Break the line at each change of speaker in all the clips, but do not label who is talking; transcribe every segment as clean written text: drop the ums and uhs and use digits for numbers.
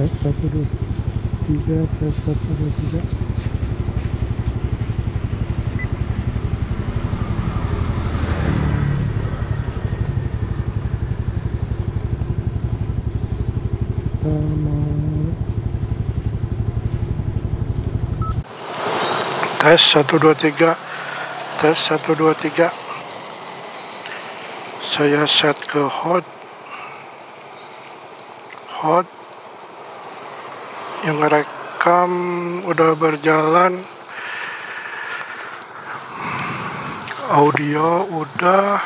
tes 1 2 3 tes 1 2 3. Tes 1 2 3. Tes 1 2 3. Saya set ke hot yang ngerekam udah berjalan, audio udah,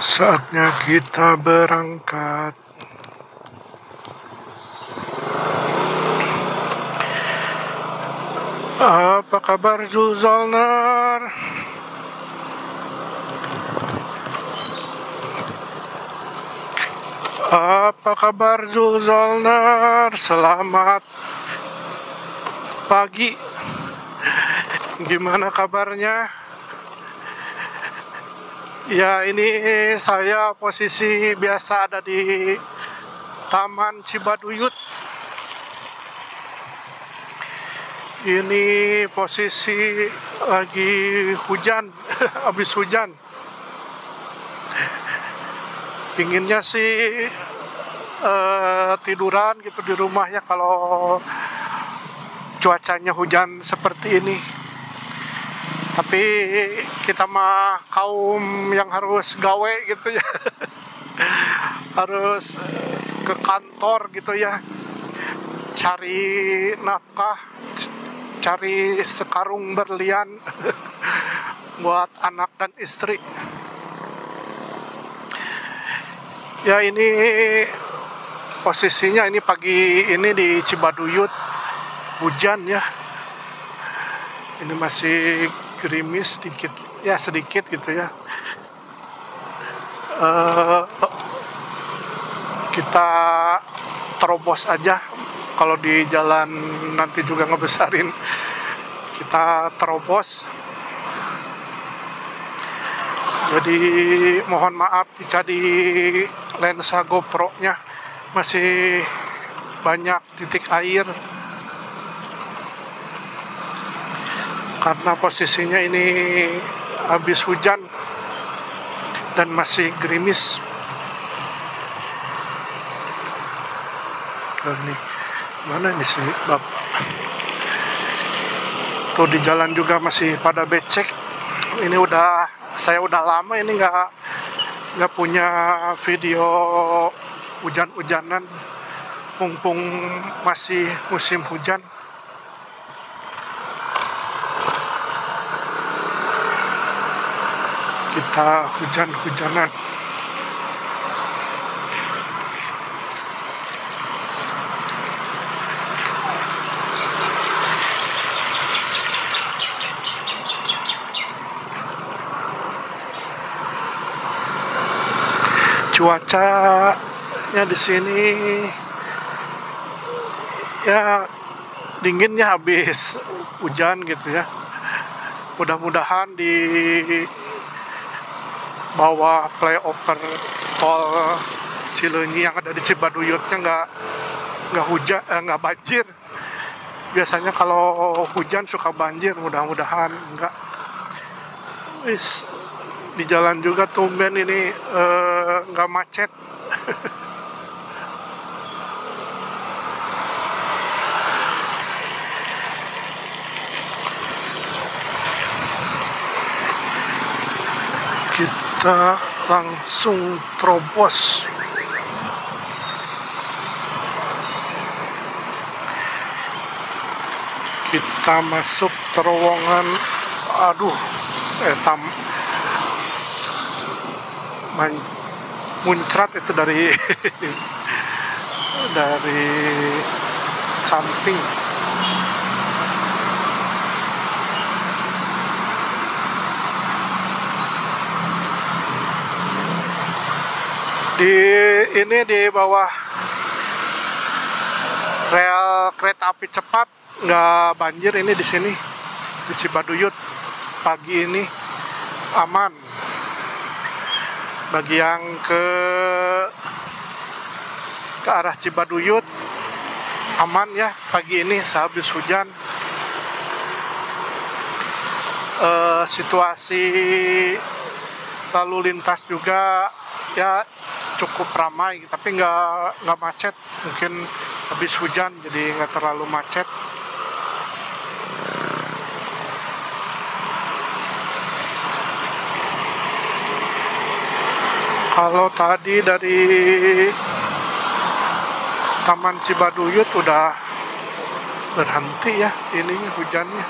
saatnya kita berangkat. Apa kabar Zulzolner? Apa kabar Zulzolner? Selamat pagi. Gimana kabarnya? Ya, ini saya posisi biasa ada di Taman Cibaduyut. Ini posisi lagi hujan, habis hujan. Pinginnya sih tiduran gitu di rumah ya kalau cuacanya hujan seperti ini. Tapi kita mah kaum yang harus gawe gitu ya. Harus ke kantor gitu ya. Cari nafkah, cari sekarung berlian buat anak dan istri. Ya, ini posisinya ini pagi ini di Cibaduyut hujan ya. Ini masih gerimis sedikit ya, sedikit gitu ya. Kita terobos aja, kalau di jalan nanti juga ngebesarin, kita terobos. Jadi mohon maaf jika di lensa GoPro-nya masih banyak titik air, karena posisinya ini habis hujan dan masih gerimis. Nih, mana ini sih bab? Tuh di jalan juga masih pada becek. Ini saya udah lama ini nggak punya video hujan-hujanan, mumpung masih musim hujan. Kita hujan-hujanan. Cuacanya di sini ya dingin ya, habis hujan gitu ya. Mudah-mudahan di bawah flyover tol Cileunyi yang ada di Cibaduyutnya nggak hujan, nggak banjir. Biasanya kalau hujan suka banjir, mudah-mudahan enggak. Di jalan juga tumben ini nggak macet. Kita langsung terobos. Kita masuk terowongan, muncrat itu dari dari samping. Di bawah rel kereta api cepat nggak banjir ini di sini di Cibaduyut. Pagi ini aman. Bagi yang ke arah Cibaduyut aman ya pagi ini sehabis hujan. Situasi lalu lintas juga ya cukup ramai, tapi nggak macet. Mungkin habis hujan jadi nggak terlalu macet. Kalau tadi dari Taman Cibaduyut udah berhenti ya ininya hujannya.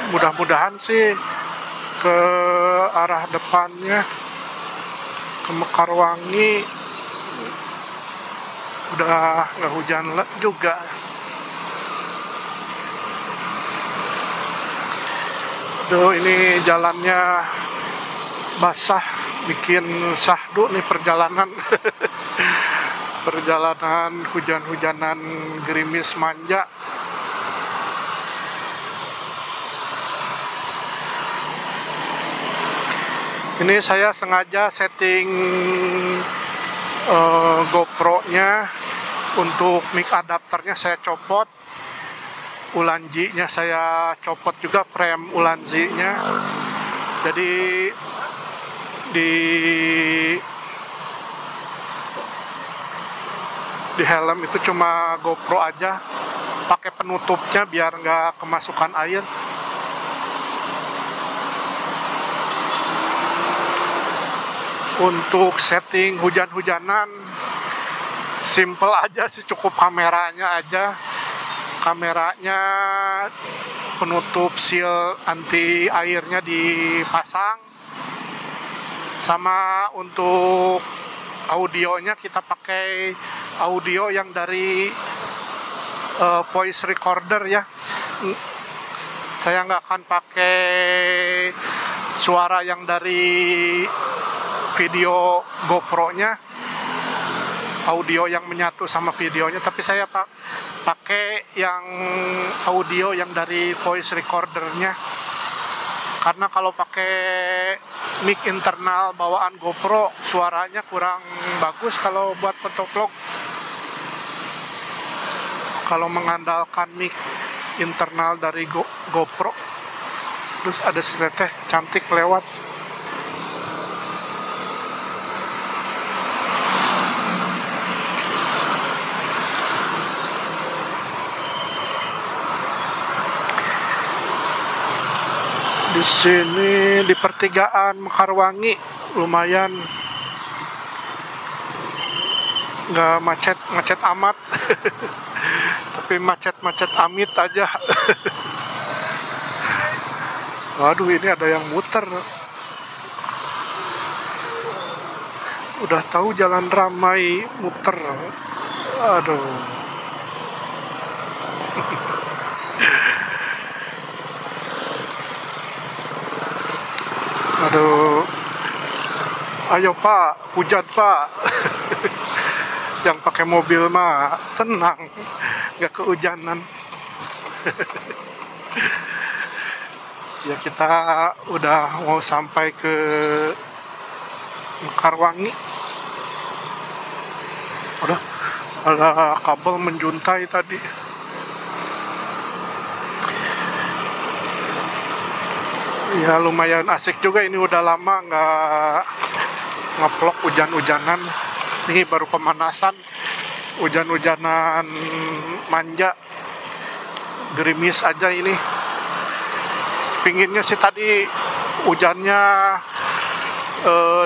Mudah-mudahan sih ke arah depannya ke Mekarwangi udah nggak hujan juga. Aduh, ini jalannya basah, bikin syahdu nih perjalanan. Perjalanan hujan-hujanan gerimis manja. Ini saya sengaja setting GoPro-nya untuk mic adapternya saya copot, ulanjinya saya copot juga, frame ulanjinya. Jadi di helm itu cuma GoPro aja, pakai penutupnya biar nggak kemasukan air. Untuk setting hujan-hujanan simple aja sih, cukup kameranya aja. Kameranya penutup seal anti airnya dipasang. Sama untuk audionya kita pakai audio yang dari voice recorder ya. Saya nggak akan pakai suara yang dari video GoPro-nya, audio yang menyatu sama videonya, tapi saya pakai yang audio yang dari voice recordernya. Karena kalau pakai mic internal bawaan GoPro suaranya kurang bagus kalau buat fotovlog. Kalau mengandalkan mic internal dari GoPro. Terus ada si teteh cantik lewat. Di sini di pertigaan Mekarwangi lumayan nggak macet amat. Tapi macet amit aja. Waduh, ini ada yang muter. Udah tahu jalan ramai muter. Aduh. Aduh, ayo Pak, hujan Pak. Yang pakai mobil mah tenang, nggak kehujanan. Ya kita udah mau sampai ke Mekarwangi. Ada kabel menjuntai tadi. Ya lumayan asik juga, ini udah lama nggak nge-vlog hujan-hujanan. Ini baru pemanasan, hujan-hujanan manja, gerimis aja ini. Pinginnya sih tadi hujannya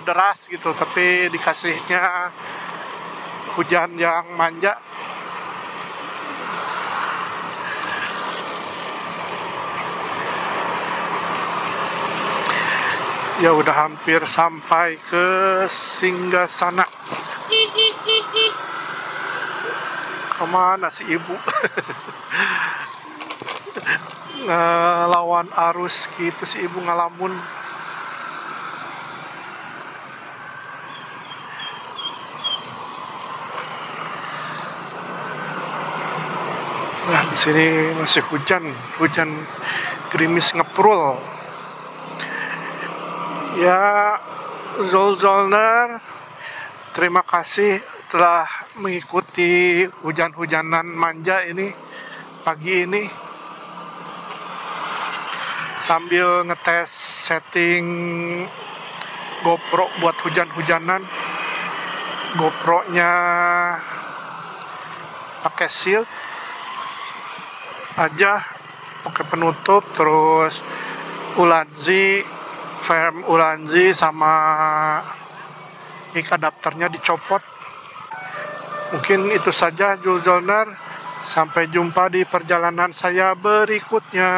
deras gitu, tapi dikasihnya hujan yang manja. Ya udah hampir sampai ke Singgasana. Kemana si ibu? Ngelawan arus gitu si ibu, ngalamun. Nah, di sini masih hujan gerimis ngeprul. Ya, Zolzolner, terima kasih telah mengikuti hujan-hujanan manja ini pagi ini sambil ngetes setting GoPro buat hujan-hujanan. GoPro-nya pakai shield aja, pakai penutup, terus Ulanzi, frame Ulanzi sama mic adapternya dicopot. Mungkin itu saja Julzoner. Sampai jumpa di perjalanan saya berikutnya.